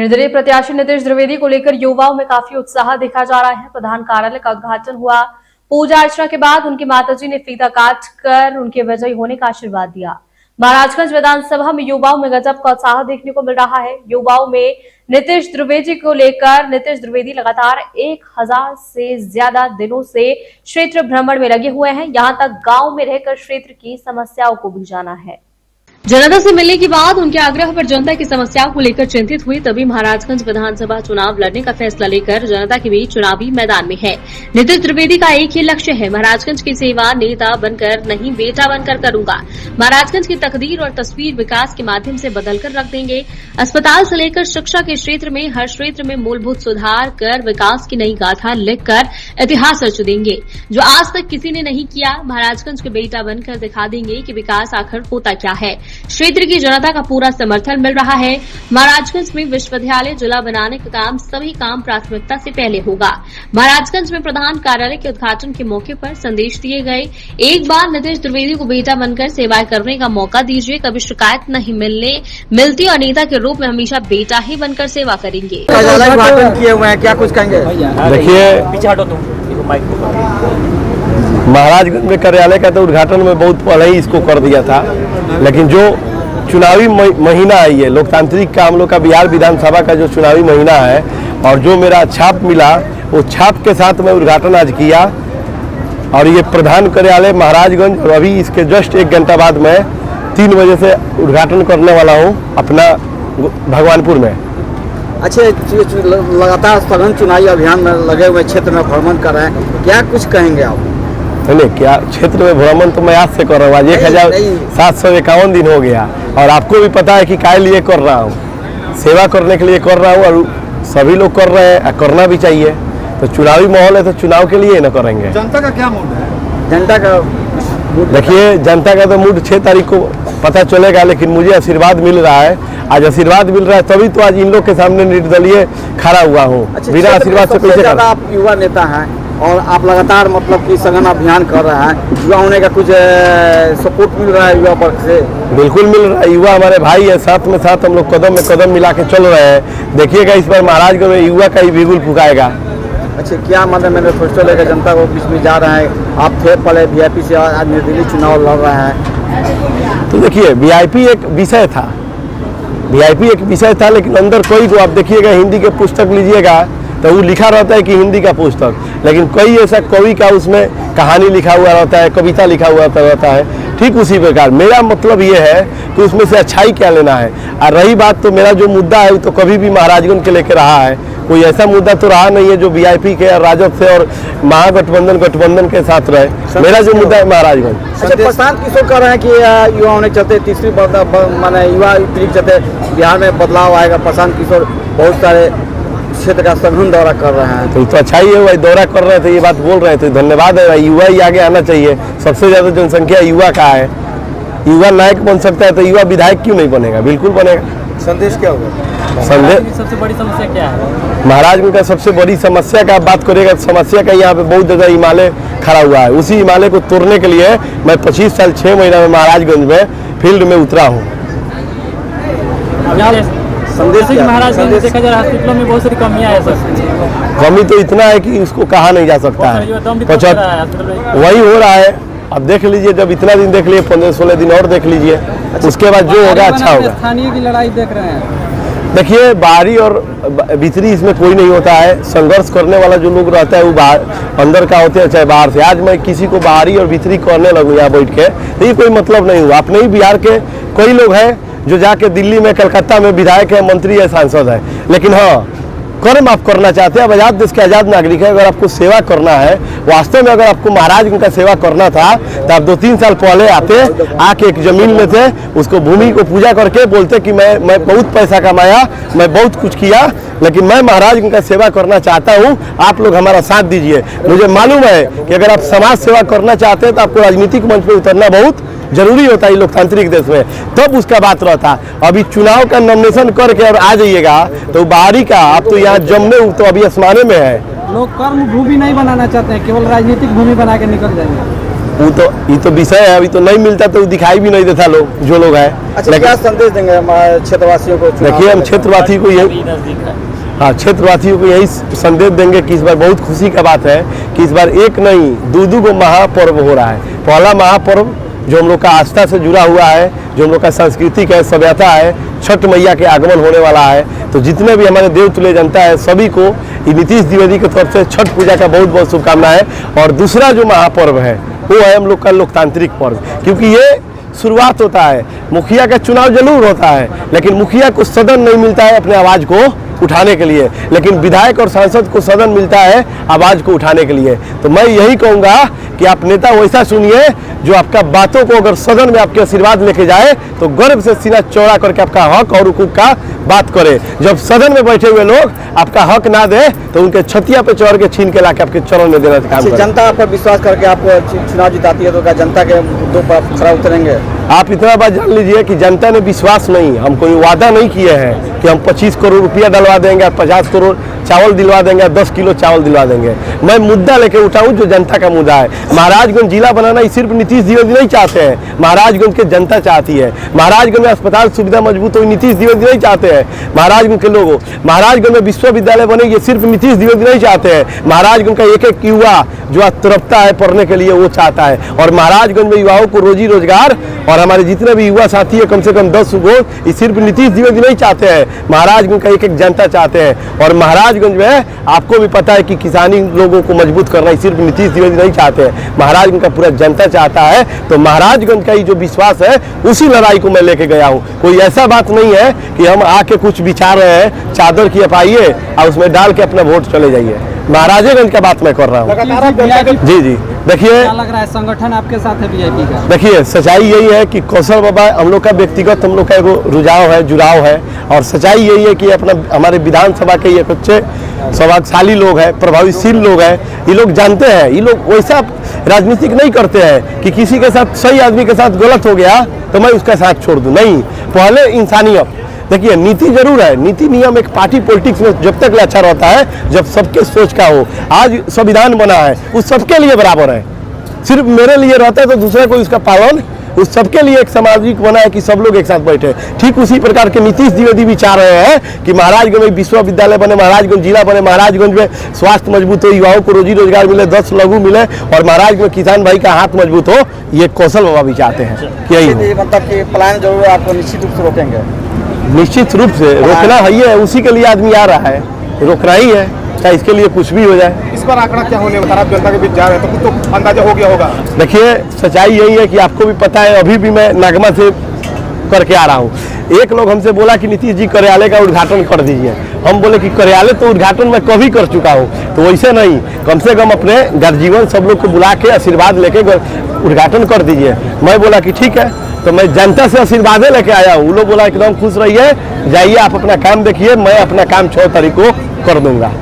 निर्दलीय प्रत्याशी नीतीश द्विवेदी को लेकर युवाओं में काफी उत्साह देखा जा रहा है। प्रधान कार्यालय का उद्घाटन हुआ। पूजा अर्चना के बाद उनकी माताजी ने फीता काट कर उनके विजयी होने का आशीर्वाद दिया। महाराजगंज विधानसभा में युवाओं में गजब का उत्साह देखने को मिल रहा है। युवाओं में नीतीश द्विवेदी को लेकर नीतीश द्विवेदी लगातार 1000 से ज्यादा दिनों से क्षेत्र भ्रमण में लगे हुए हैं। यहां तक गांव में रहकर क्षेत्र की समस्याओं को भी जाना है। जनता से मिलने के बाद उनके आग्रह पर जनता की समस्याओं को लेकर चिंतित हुई, तभी महाराजगंज विधानसभा चुनाव लड़ने का फैसला लेकर जनता के बीच चुनावी मैदान में है। नीतीश द्विवेदी का एक ही लक्ष्य है, महाराजगंज की सेवा नेता बनकर नहीं बेटा बनकर करूंगा। महाराजगंज की तकदीर और तस्वीर विकास के माध्यम से बदलकर रख देंगे। अस्पताल से लेकर शिक्षा के क्षेत्र में हर क्षेत्र में मूलभूत सुधार कर विकास की नई गाथा लिखकर इतिहास रच देंगे, जो आज तक किसी ने नहीं किया। महाराजगंज के बेटा बनकर दिखा देंगे कि विकास आखिर होता क्या है। क्षेत्र की जनता का पूरा समर्थन मिल रहा है। महाराजगंज में विश्वविद्यालय जिला बनाने का काम सभी काम प्राथमिकता से पहले होगा। महाराजगंज में प्रधान कार्यालय के उद्घाटन के मौके पर संदेश दिए गए। एक बार नीतीश द्विवेदी को बेटा बनकर सेवाएं करने का मौका दीजिए, कभी शिकायत नहीं मिलती और नेता के रूप में हमेशा बेटा ही बनकर सेवा करेंगे। उद्घाटन किए हुए हैं, क्या कुछ कहेंगे? देखिए, पीछे हटो तुम, महाराजगंज में कार्यालय का तो उद्घाटन में बहुत पहले ही इसको कर दिया था, लेकिन जो चुनावी महीना है, ये लोकतांत्रिक का हम लोग का बिहार विधानसभा का जो चुनावी महीना है और जो मेरा छाप मिला, वो छाप के साथ मैं उद्घाटन आज किया। और ये प्रधान कार्यालय महाराजगंज, और अभी इसके जस्ट 1 घंटा बाद मैं 3 बजे से उद्घाटन करने वाला हूँ अपना भगवानपुर में। अच्छा, लगातार सघन चुनावी अभियान में लगे हुए क्षेत्र में भ्रमण कर रहे हैं, क्या कुछ कहेंगे आप? नहीं, क्या क्षेत्र में भ्रमण तो मैं आज से कर रहा हूँ। आज 1751 दिन हो गया और आपको भी पता है कि काय लिए कर रहा हूँ, सेवा करने के लिए कर रहा हूँ और सभी लोग कर रहे हैं, करना भी चाहिए। तो चुनावी माहौल है तो चुनाव के लिए न करेंगे। जनता का क्या मूड है? जनता का देखिए, जनता का तो मूड 6 तारीख को पता चलेगा, लेकिन मुझे आशीर्वाद मिल रहा है। आज आशीर्वाद मिल रहा है तभी तो आज इन लोग के सामने निर्दलीय खड़ा हुआ हूँ। अच्छा, बिना आशीर्वाद से कैसे? आप युवा नेता हैं और आप लगातार मतलब कि सघन अभियान कर रहे हैं, युवा होने का कुछ सपोर्ट मिल रहा है युवा वर्ग से? बिल्कुल मिल रहा है। युवा हमारे भाई है, साथ में साथ हम लोग कदम में कदम मिला के चल रहे हैं। देखिएगा इस बार महाराजगंज में युवा का ही बिगुल फुकाएगा। अच्छा, क्या मतलब मैनिफेस्टो लेकर जनता को बीच में जा रहे हैं? आप थे पहले वीआईपी से, आज निर्दलीय चुनाव लड़ रहे हैं। तो देखिए, वीआईपी एक विषय था, वीआईपी एक विषय था, लेकिन अंदर कोई को आप देखिएगा, हिंदी के पुस्तक लीजिएगा तो वो लिखा रहता है कि हिंदी का पुस्तक, लेकिन कोई ऐसा कवि का उसमें कहानी लिखा हुआ रहता है, कविता लिखा हुआ रहता है। ठीक उसी प्रकार मेरा मतलब ये है कि उसमें से अच्छाई क्या लेना है। और रही बात, तो मेरा जो मुद्दा है वो तो कभी भी महाराजगंज के लेकर रहा है। कोई ऐसा मुद्दा तो रहा नहीं है जो वीआईपी के और राजद से और गठबंधन के साथ रहे। मेरा जो मुद्दा है महाराजगंज। अच्छा, प्रशांत किशोर कह रहे हैं कि युवा होने चलते तीसरी माने युवा पीढ़ी चलते बिहार में बदलाव आएगा। प्रशांत किशोर बहुत सारे क्षेत्र का सघन दौरा कर रहे हैं। तो अच्छा ही है भाई, दौरा कर रहे थे, ये बात बोल रहे थे, धन्यवाद है भाई। युवा ही आगे आना चाहिए। सबसे ज्यादा जनसंख्या युवा का है। युवा नायक बन सकता है तो युवा विधायक क्यों नहीं बनेगा? बिल्कुल बनेगा। संदेश क्या होगा? संदेश सबसे बड़ी समस्या क्या है? महाराजगंज का सबसे बड़ी समस्या का बात करेगा, समस्या का यहाँ पे बहुत ज्यादा हिमालय खड़ा हुआ है। उसी हिमालय को तोड़ने के लिए मैं 25 साल 6 महीना में महाराजगंज में फील्ड में उतरा हूँ। संदेश महाराजगंज देखा जा रहा है, हॉस्पिटलों में बहुत सारी कमियां है। सर, कमी तो इतना है कि उसको कहा नहीं जा सकता है। वही हो रहा है। अब देख लीजिए, जब इतना दिन देख लिए, 15-16 दिन और देख लीजिए, उसके बाद जो होगा अच्छा होगा। स्थानीय की लड़ाई देख रहे हैं। देखिए, बाहरी और भीतरी इसमें कोई नहीं होता है। संघर्ष करने वाला जो लोग रहता है वो बाहर अंदर का होते हैं चाहे बाहर से। आज मैं किसी को बाहरी और भीतरी करने लगूँ यहाँ बैठ के, तो ये कोई मतलब नहीं हुआ। अपने ही बिहार के कई लोग हैं जो जाके दिल्ली में, कलकत्ता में विधायक है, मंत्री है, सांसद है, लेकिन हाँ, कर्म आप करना चाहते हैं। अब आजाद देश के आजाद नागरिक है। अगर आपको सेवा करना है, वास्तव में अगर आपको महाराजगंज का सेवा करना था तो आप 2-3 साल पहले आके एक जमीन में थे, उसको भूमि को पूजा करके बोलते कि मैं बहुत पैसा कमाया, मैं बहुत कुछ किया, लेकिन मैं महाराजगंज का सेवा करना चाहता हूँ, आप लोग हमारा साथ दीजिए। मुझे मालूम है कि अगर आप समाज सेवा करना चाहते हैं तो आपको राजनीतिक मंच पर उतरना बहुत जरूरी होता है लोकतांत्रिक देश में, तब उसका बात रहता। अभी चुनाव का नॉमिनेशन करके और आ जाइएगा तो बाहरी का, आप तो यहाँ जमने तो अभी आसमाने में है। लोग कर्म भूमि नहीं बनाना चाहते हैं, केवल राजनीतिक भूमि बना के निकल जाएंगे। ये तो विषय है, अभी तो नहीं मिलता तो दिखाई भी नहीं देता लोग जो लोग हैं। अच्छा, क्या संदेश देंगे हमारे क्षेत्रवासियों को? देखिए, हम क्षेत्रवासी को यही हाँ क्षेत्रवासियों को यही संदेश देंगे कि इस बार बहुत खुशी का बात है कि इस बार एक नहीं दो को महापर्व हो रहा है। पहला महापर्व जो हम लोग का आस्था से जुड़ा हुआ है, जो हम लोग का सांस्कृतिक है, सभ्यता है, छठ मैया के आगमन होने वाला है। तो जितने भी हमारे देव तुल्य जनता है सभी को नीतीश द्विवेदी की तरफ से छठ पूजा का बहुत बहुत शुभकामनाएं। और दूसरा जो महापर्व है वो है हम लोग का लोकतांत्रिक पर्व, क्योंकि ये शुरुआत होता है। मुखिया का चुनाव जरूर होता है, लेकिन मुखिया को सदन नहीं मिलता है अपने आवाज़ को उठाने के लिए, लेकिन विधायक और सांसद को सदन मिलता है आवाज़ को उठाने के लिए। तो मैं यही कहूँगा कि आप नेता वैसा चुनिए जो आपका बातों को अगर सदन में आपके आशीर्वाद लेके जाए तो गर्व से सीना चौड़ा करके आपका हक और हुकूक का बात करे। जब सदन में बैठे हुए लोग आपका हक ना दे तो उनके छतिया पे चढ़ के छीन के लाके आपके चरण में देना काम करे। जनता आप पर विश्वास करके आपको चुनाव जिताती है तो क्या जनता के मुद्दों पर खरा उतरेंगे? आप इतना बात जान लीजिए कि जनता ने विश्वास नहीं, हम कोई वादा नहीं किए हैं कि हम 25 करोड़ रुपया डलवा देंगे, 50 करोड़ चावल दिलवा देंगे, 10 किलो चावल दिलवा देंगे। मैं मुद्दा लेके उठाऊं जो जनता का मुद्दा है। महाराजगंज जिला बनाना ही सिर्फ नीतीश द्विवेदी नहीं चाहते हैं, महाराजगंज की जनता चाहती है। महाराजगंज में अस्पताल सुविधा मजबूत हो नीतीश द्विवेदी नहीं चाहते हैं, महाराजगंज के लोगों। महाराजगंज में विश्वविद्यालय बने ये सिर्फ नीतीश द्विवेदी नहीं चाहते हैं, महाराजगंज का एक एक युवा जो आज तड़पता है पढ़ने के लिए वो चाहता है। और महाराजगंज में युवाओं को रोजी रोजगार और हमारे जितने भी युवा साथी है कम से कम 10 गो, ये सिर्फ नीतीश द्विवेदी नहीं चाहते हैं, महाराजगंज का एक एक जनता चाहते हैं। और महाराजगंज में आपको भी पता है कि किसानी लोगों को मजबूत करना ही सिर्फ नीतीश द्विवेदी नहीं चाहते हैं, महाराजगंज का पूरा जनता चाहता है। तो महाराजगंज का ही जो विश्वास है उसी लड़ाई को मैं लेके गया हूँ। कोई ऐसा बात नहीं है कि हम आके कुछ विचार रहे हैं, चादर की पाइए और उसमें डाल के अपना वोट चले जाइए। महाराजगंज का बात मैं कर रहा हूँ। जी जी, देखिए क्या लग रहा है संगठन आपके साथ है वीआईपी का? देखिए सच्चाई यही है कि कौशल बाबा हम लोग का व्यक्तिगत हम लोग का एगो रुझाव है, जुड़ाव है। और सच्चाई यही है कि अपना हमारे विधानसभा के ये अच्छे सौभाग्यशाली लोग हैं, प्रभावशील लोग हैं, ये लोग जानते हैं, ये लोग वैसा राजनीतिक नहीं करते हैं कि किसी के साथ सही आदमी के साथ गलत हो गया तो मैं उसका साथ छोड़ दूं। नहीं, पहले इंसानियत। देखिए नीति जरूर है, नीति नियम एक पार्टी पॉलिटिक्स में जब तक अच्छा रहता है जब सबके सोच का हो। आज संविधान बना है वो सबके लिए बराबर है, सिर्फ मेरे लिए रहता है तो दूसरे को इसका पालन उस सबके लिए एक सामाजिक बना है कि सब लोग एक साथ बैठे। ठीक उसी प्रकार के नीतीश द्विवेदी भी चाह रहे हैं कि महाराजगंज में विश्वविद्यालय बने, महाराजगंज जिला बने, महाराजगंज में स्वास्थ्य मजबूत हो, युवाओं को रोजी रोजगार मिले, 10 लघु मिले और महाराजगंज में किसान भाई का हाथ मजबूत हो। ये कौशल बाबा भी चाहते हैं। यही मतलब कि प्लान जरूर आपको निश्चित रूप से रोकेंगे? निश्चित रूप से रोकना है ही है, उसी के लिए आदमी आ रहा है, रोकना ही है, चाहे इसके लिए कुछ भी हो जाए। इस बार आंकड़ा क्या होने वाला है? जनता के बीच जा रहे हैं तो कुछ तो अंदाजा हो गया होगा। देखिए सच्चाई यही है कि आपको भी पता है, अभी भी मैं नागमा से करके आ रहा हूँ। एक लोग हमसे बोला कि नीतीश जी कार्यालय का उद्घाटन कर दीजिए। हम बोले कि कार्यालय तो उद्घाटन मैं कभी कर चुका हूँ, तो वैसे नहीं, कम से कम अपने गर्जीवन सब लोग को बुला के आशीर्वाद लेके उद्घाटन कर दीजिए। मैं बोला कि ठीक है, तो मैं जनता से आशीर्वाद लेके आया हूँ। वो लोग बोला एकदम खुश रहिए, जाइए आप अपना काम देखिए, मैं अपना काम 6 तारीख को कर दूंगा।